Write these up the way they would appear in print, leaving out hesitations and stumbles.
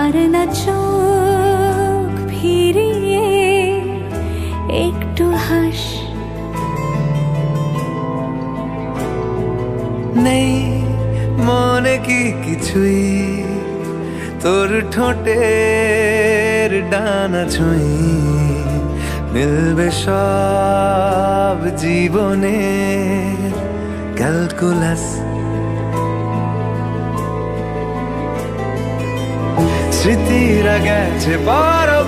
আর না চোখ ফিরিয়ে একটু হাস। নেই মনে কি কিছুই, তোর ঠোঁটের ডানা ছুঁই, মিলবে সব জীবনের ক্যালকুলাস। স্মৃতিরা গেছে পরবাস,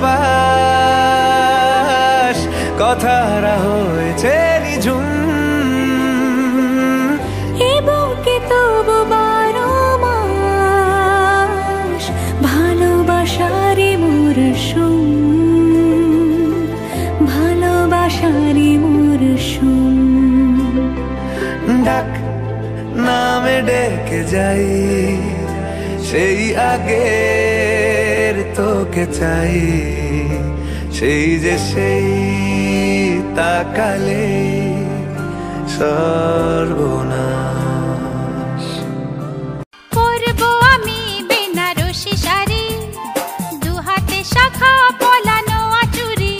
কথারা হয়েছে নিঝুম। এ বুকে তবু 12 মাস ভালোবাসারই মরশুম, ভালোবাসারই মরশুম। ডাক নামে ডেকে যাই, সেই আগের তোকে চাই, সেই যে সেই তাকালে সর্বনাশ। পরবো আমি বেনারসি শাড়ি, দুহাতে শাখা পলানো আচুরি।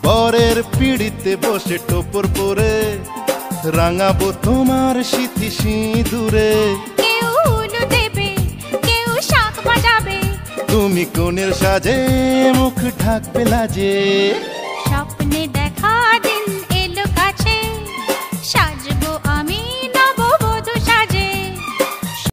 বরের পিড়িতে বসে টোপর পরে রাঙাবো তোমার সিঁথি সিঁদুরে। কেউ উলু দেবে, কেউ শাঁখ বাজাবে, তুমি কোণের সাজে মুখ ঢাকবে লাজে। স্বপ্ন